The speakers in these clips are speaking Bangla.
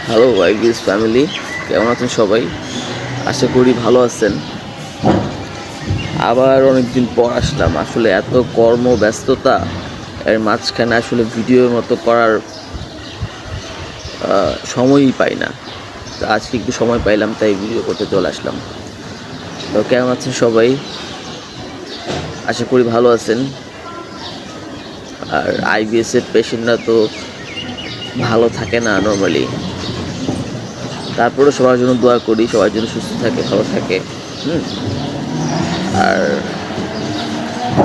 হ্যালো ওয়াইবিস ফ্যামিলি, কেমন আছেন সবাই? আশা করি ভালো আছেন। আবার অনেকদিন পর আসলাম। আসলে এত কর্মব্যস্ততা, এর মাঝখানে আসলে ভিডিওর মতো করার সময়ই পাই না। তো আজকে একটু সময় পাইলাম, তাই ভিডিও করতে চলে আসলাম। তো কেমন আছেন সবাই? আশা করি ভালো আছেন। আর আইবিএসের পেশেন্টরা তো ভালো থাকে না নর্মালি। তারপরে সবার জন্য দোয়া করি, সবার জন্য সুস্থ থাকে, ভালো থাকে। আর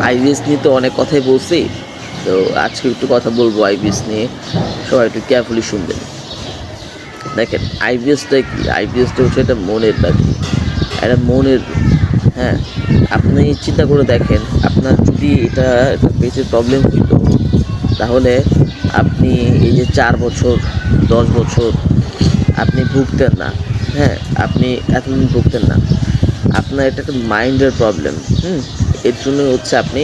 আইবিএস নিয়ে তো অনেক কথাই বলছি, তো আজকে একটু কথা বলবো আইবিএস নিয়ে। সবাই একটু কেয়ারফুলি শুনবেন। দেখেন, আইবিএসটা কি? আইবিএসটা হচ্ছে একটা মনের ব্যাধি, একটা মনের। হ্যাঁ, আপনি চিন্তা করে দেখেন, আপনার যদি এটা একটা পেটের প্রবলেম হইতো, তাহলে আপনি এই যে 4 বছর 10 বছর আপনি ভুগতেন না। হ্যাঁ, আপনি এতদিন ভুগতেন না। আপনার এটা একটা মাইন্ডের প্রবলেম। এর জন্য হচ্ছে আপনি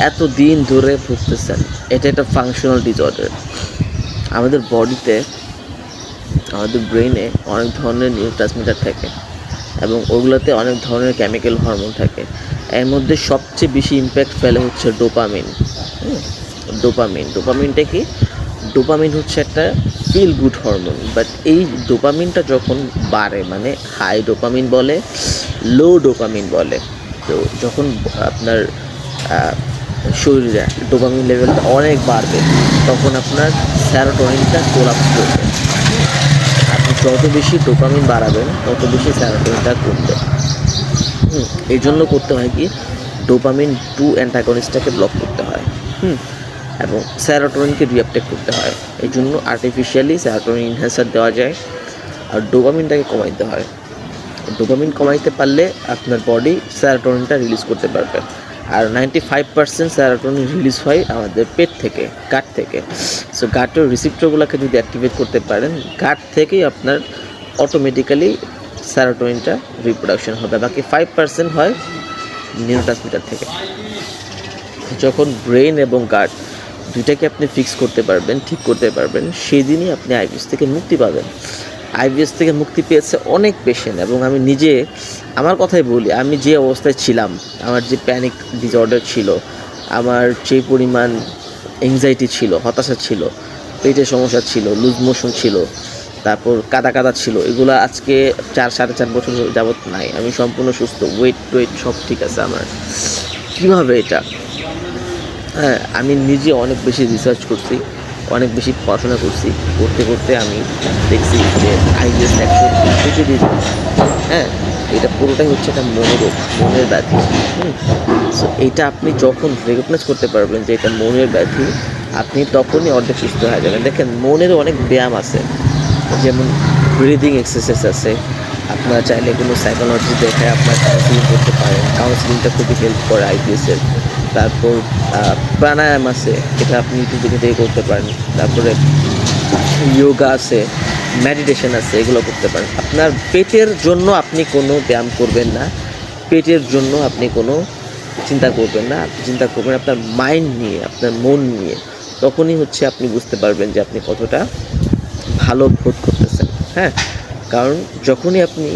এত দিন ধরে ভুগতেছেন। এটা একটা ফাংশনাল ডিসঅর্ডার। আমাদের বডিতে, আমাদের ব্রেইনে অনেক ধরনের নিউরোট্রান্সমিটার থাকে এবং ওগুলোতে অনেক ধরনের কেমিক্যাল হরমোন থাকে। এর মধ্যে সবচেয়ে বেশি ইম্প্যাক্ট ফেলে হচ্ছে ডোপামিন। ডোপামিনটা কি? ডোপামিন হচ্ছে একটা ফিল গুড হরমোন। বাট এই ডোপামিনটা যখন বাড়ে, মানে হাই ডোপামিন বলে, লো ডোপামিন বলে। তো যখন আপনার শরীরে ডোপামিন লেভেলটা অনেক বাড়বে, তখন আপনার স্যারোটোনিনটা কোলাপস করবে। আপনি যত বেশি ডোপামিন বাড়াবেন, তত বেশি স্যারোটোনিনটা কমবে। এই জন্য করতে হয় কি, ডোপামিন 2 অ্যান্টাগনিস্টটাকে ব্লক করতে হয় এবং স্যারোটোনিনকে রিঅ্যাক্টিভ করতে হয়। এই জন্য আর্টিফিশিয়ালি স্যারোটোনিন এনহ্যান্সার দেওয়া যায় আর ডোপামিনটাকে কমাইতে হয়। ডোপামিন কমাইতে পারলে আপনার বডি স্যারোটোনিনটা রিলিজ করতে পারবে। আর 95% স্যারোটোনিন রিলিজ হয় আমাদের পেট থেকে, গাট থেকে। সো গাটের রিসিপ্টরগুলোকে যদি অ্যাক্টিভেট করতে পারেন, গাট থেকেই আপনার অটোমেটিক্যালি স্যারোটোনিনটা রিপ্রোডাকশন হবে। বাকি 5% হয় নিউরোট্রান্সমিটার থেকে। যখন ব্রেন এবং গাট দুইটাকে আপনি ফিক্স করতে পারবেন, ঠিক করতে পারবেন, সেদিনই আপনি আইবিএস থেকে মুক্তি পাবেন। আইবিএস থেকে মুক্তি পেয়েছে অনেক পেশেন্ট, এবং আমি নিজে আমার কথাই বলি, আমি যে অবস্থায় ছিলাম, আমার যে প্যানিক ডিসঅর্ডার ছিল, আমার যে পরিমাণ এংজাইটি ছিল, হতাশা ছিল, পেটের সমস্যা ছিল, লুজ মোশন ছিল, তারপর কাদা কাদা ছিল, এগুলো আজকে 4-4.5 বছর যাবত নাই। আমি সম্পূর্ণ সুস্থ, ওয়েট সব ঠিক আছে আমার। কীভাবে এটা? হ্যাঁ, আমি নিজে অনেক বেশি রিসার্চ করছি, অনেক বেশি পড়াশোনা করছি। করতে করতে আমি দেখছি যে আইবিএস অ্যাকচুয়ালি, হ্যাঁ, এটা পুরোটাই হচ্ছে একটা মনোরোগ, মনের ব্যাধি। সো এইটা আপনি যখন রেকগনাইজ করতে পারবেন যে এটা মনের ব্যাধি, আপনি তখনই অর্ধেক সুস্থ হয়ে যাবেন। দেখেন, মনেরও অনেক ব্যায়াম আছে, যেমন ব্রিদিং এক্সারসাইজ আছে। আপনারা চাইলে কোনো সাইকোলজি দেখে আপনার কাউন্সিলিং করতে পারেন। কাউন্সিলিংটা খুবই হেল্প করে আইবিএসের। তারপর প্রাণায়াম আছে, এটা আপনি ইউটিউব থেকে করতে পারেন। তারপরে যোগা আছে, মেডিটেশন আছে, এগুলো করতে পারেন। আপনার পেটের জন্য আপনি কোনো ব্যায়াম করবেন না, পেটের জন্য আপনি কোনো চিন্তা করবেন না। আপনি চিন্তা করবেন আপনার মাইন্ড নিয়ে, আপনার মন নিয়ে। তখনই হচ্ছে আপনি বুঝতে পারবেন যে আপনি কতটা ভালো বোধ করতেছেন। হ্যাঁ, কারণ যখনই আপনি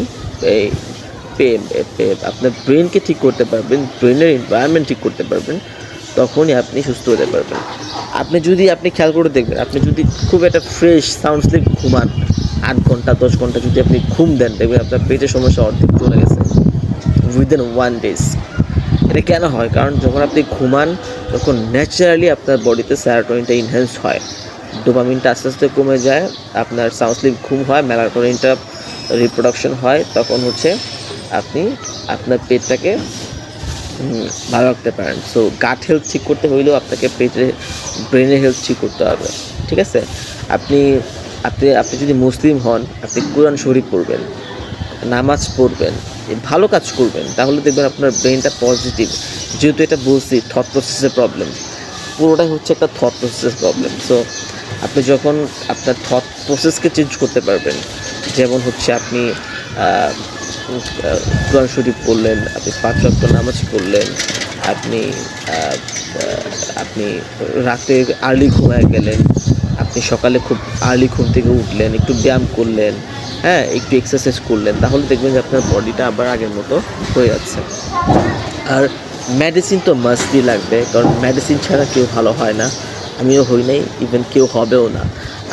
এই আপনার ব্রেনকে ঠিক করতে পারবেন, ব্রেনের এনভায়রনমেন্ট ঠিক করতে পারবেন, তখনই আপনি সুস্থ হতে পারবেন। আপনি খেয়াল করে দেখবেন, আপনি যদি খুব একটা ফ্রেশ সাউন্ড স্লিপ ঘুমান, 8 ঘন্টা 10 ঘন্টা যদি আপনি ঘুম দেন, দেখবেন আপনার পেটের সমস্যা অর্ধেক চলে গেছে উইদিন 1 ডে। এটা কেন হয়? কারণ যখন আপনি ঘুমান, তখন ন্যাচারালি আপনার বডিতে সেরোটোনিনটা ইনহ্যান্স হয়, ডোপামিনটা আস্তে আস্তে কমে যায়, আপনার সাউন্ড স্লিপ ঘুম হয়, মেলাটোনিনটা রিপ্রোডাকশন হয়। তখন হচ্ছে আপনি আপনার পেটটাকে ভালো রাখতে পারেন। সো গাট হেলথ ঠিক করতে হইলেও আপনাকে ব্রেনের হেলথ ঠিক করতে হবে। ঠিক আছে? আপনি আপনি আপনি যদি মুসলিম হন, আপনি কোরআন শরীফ পড়বেন, নামাজ পড়বেন, ভালো কাজ করবেন, তাহলে দেখবেন আপনার ব্রেনটা পজিটিভ। যেহেতু এটা বলছি থট প্রসেসের প্রবলেম, পুরোটাই হচ্ছে একটা থট প্রসেসের প্রবলেম। সো আপনি যখন আপনার থট প্রসেসকে চেঞ্জ করতে পারবেন, যেমন হচ্ছে আপনি কোরআন শরীফ পড়লেন, আপনি 5 ওয়াক্ত নামাজ পড়লেন, আপনি আপনি রাতে আর্লি ঘুমায় গেলেন, আপনি আপনি সকালে খুব আর্লি ঘুম থেকে উঠলেন, একটু ব্যায়াম করলেন, হ্যাঁ, একটু এক্সারসাইজ করলেন, তাহলে দেখবেন যে আপনার বডিটা আবার আগের মতো হয়ে যাচ্ছে। আর মেডিসিন তো মাস্টই লাগবে, কারণ মেডিসিন ছাড়া কেউ ভালো হয় না। আমিও হই নাই, ইভেন কেউ হবেও না।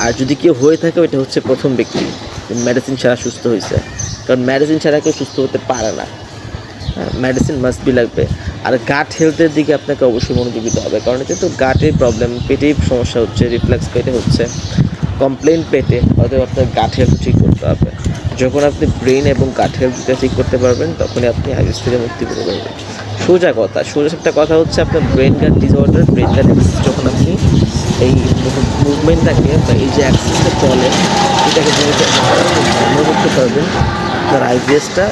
আর যদি কেউ হয়ে থাকে ওইটা হচ্ছে প্রথম ব্যক্তি মেডিসিন ছাড়া সুস্থ হয়েছে, কারণ মেডিসিন ছাড়া কেউ সুস্থ হতে পারে না। হ্যাঁ, মেডিসিন মাস্ট বি লাগবে। আর গাট হেলথের দিকে আপনাকে অবশ্যই মনোযোগী দিতে হবে, কারণ যেহেতু গাটের প্রবলেম, পেটেই সমস্যা হচ্ছে, রিফ্লেক্স পেটে হচ্ছে, কমপ্লেন পেটে, অতএব আপনার গাট হেলথ ঠিক করতে হবে। যখন আপনি ব্রেন এবং গাট হেলথটা ঠিক করতে পারবেন, তখনই আপনি আইবিএস থেকে মুক্তি পেতে পারবেন। সোজা একটা কথা হচ্ছে আপনার ব্রেন গাট ডিসঅর্ডার, ব্রেন গাট যখন আপনি এই মুভমেন্টটাকে বা এই যে অ্যাক্সেসটা চলে এটাকে বন্ধ করতে পারবেন, আপনার আইবিএসটা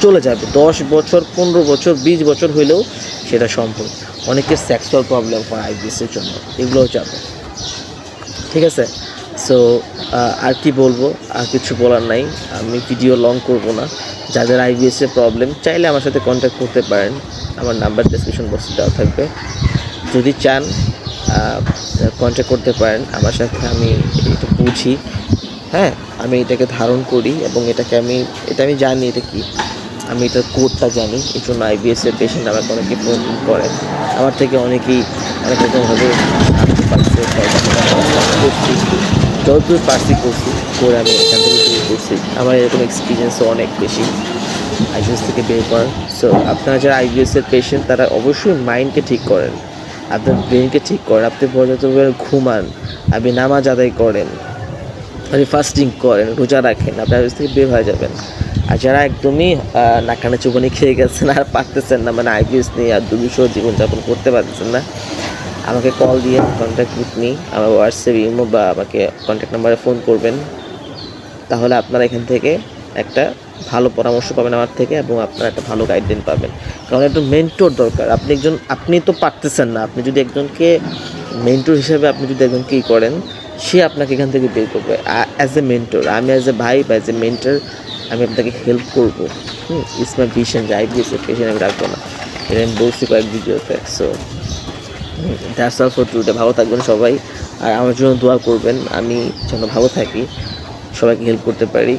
চলে যাবে। 10 বছর, 15 বছর, 20 বছর হইলেও সেটা সম্ভব। অনেকের সেক্সুয়াল প্রবলেম হয় আইবিএসের জন্য, এগুলোও যাবে। ঠিক আছে? সো আর কি বলবো, আর কিছু বলার নাই। আমি ভিডিও লং করব না। যাদের আইবিএসের প্রবলেম চাইলে আমার সাথে কন্ট্যাক্ট করতে পারেন, আমার নাম্বার ডেসক্রিপশন বক্সে দেওয়া থাকবে। যদি চান কন্ট্যাক্ট করতে পারেন আমার সাথে। আমি এটা বুঝি, হ্যাঁ, আমি এটাকে ধারণ করি এবং এটা আমি জানি এটা কি, আমি এটার কোডটা জানি। এই জন্য আইবিএসের পেশেন্ট আমাকে অনেকে ফোন করেন, আমার থেকে অনেকেই অনেক রকমভাবে জানতে পারছে, করছি, যতদূর পারছি করছি, করে আমি এখান থেকে বের করছি। আমার এরকম এক্সপিরিয়েন্সও অনেক বেশি আইবিএস থেকে বের করার। সো আপনারা যারা আইবিএসের পেশেন্ট তারা অবশ্যই মাইন্ডকে ঠিক করেন, আপনার ব্রেনকে ঠিক করেন, আপনি পর্যাপ্তভাবে ঘুমান, আপনি নামাজ আদায় করেন, আপনি ফাস্টিং করেন, রোজা রাখেন, আপনি আইবিএস থেকে বের হয়ে যাবেন। আর যারা একদমই নাকানে চুবানি খেয়ে গেছেন আর পারতেছেন না, মানে আইবিএস নিয়ে আর দুর্বিষহ জীবনযাপন করতে পারতেছেন না, আমাকে কল দিয়ে কন্ট্যাক্ট উইথ মি, আমার হোয়াটসঅ্যাপ, ইমো বা আমাকে কন্ট্যাক্ট নাম্বারে ফোন করবেন। তাহলে আপনারা এখান থেকে একটা ভালো পরামর্শ পাবেন আমার থেকে, এবং আপনারা একটা ভালো গাইডলাইন পাবেন। কারণ একজন মেন্টর দরকার। আপনি তো পারতেছেন না, আপনি যদি একজনকে মেন্টর হিসেবে আপনি যদি একজনকে করেন, সে আপনাকে এখান থেকে বের করবে। অ্যাজ এ মেন্টর, আমি অ্যাজ এ ভাই বা অ্যাজ এ মেন্টর আমি আপনাকে হেল্প করবো। ইটস মাই ভিশন যে আইবিএসের পেশেন্ট আমি রাখবো না, এটা আমি বলছি কয়েক ভিডিওতে। So that's all for today. ভালো থাকবেন সবাই, আর আমার জন্য দোয়া করবেন, আমি যেন ভালো থাকি, সবাইকে হেল্প করতে পারি।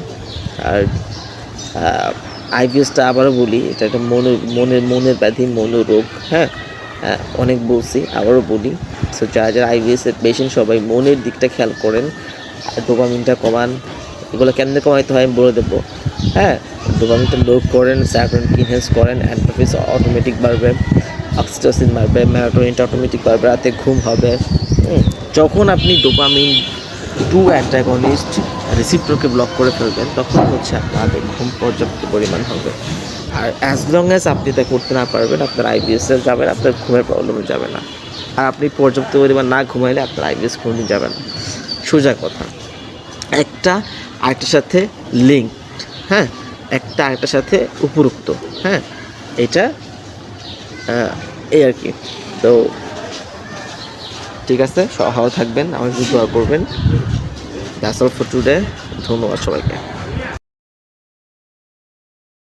আর আইবিএসটা আবারও বলি, এটা একটা মনের ব্যাধি, মনোরোগ। হ্যাঁ, অনেক বলছি, আবারও বলি। সো যারা আইবিএসের পেশেন্ট সবাই মনের দিকটা খেয়াল করেন, ডোপামিনটা কমান। এগুলো কেমনে কমাইতে হয় আমি বলে দেবো। হ্যাঁ, ডোপামিনটা লো করেন, সেরোটোনিন এনহ্যান্স করেন, এন্ডোরফিন অটোমেটিক বাড়বে, অক্সিটোসিন বাড়বে, মেলাটোনিনটা অটোমেটিক বাড়বে, রাতে ঘুম হবে। যখন আপনি ডোপামিন 2 অ্যান্টাগনিস্ট রিসিপ্টরকে ব্লক করে ফেলবেন, তখন হচ্ছে আপনাদের ঘুম পর্যাপ্ত পরিমাণ হবে। আর অ্যাজ লং অ্যাজ আপনি তা করতে না পারবেন, আপনার আইবিএসে যাবেন, আপনার ঘুমের প্রবলেমে যাবে না। আর আপনি পর্যাপ্ত পরিমাণ না ঘুমাইলে আপনার আইবিএস কোনোদিন যাবে না। সোজা কথা, একটা আরেকটার সাথে লিঙ্কড। হ্যাঁ, একটা আরেকটার সাথে উপরুক্ত। হ্যাঁ, এটা এই আর কি। তো ঠিক আছে, ভালো থাকবেন, আমার জন্য দোয়া করবেন। That's all for today. ধন্যবাদ সবাইকে।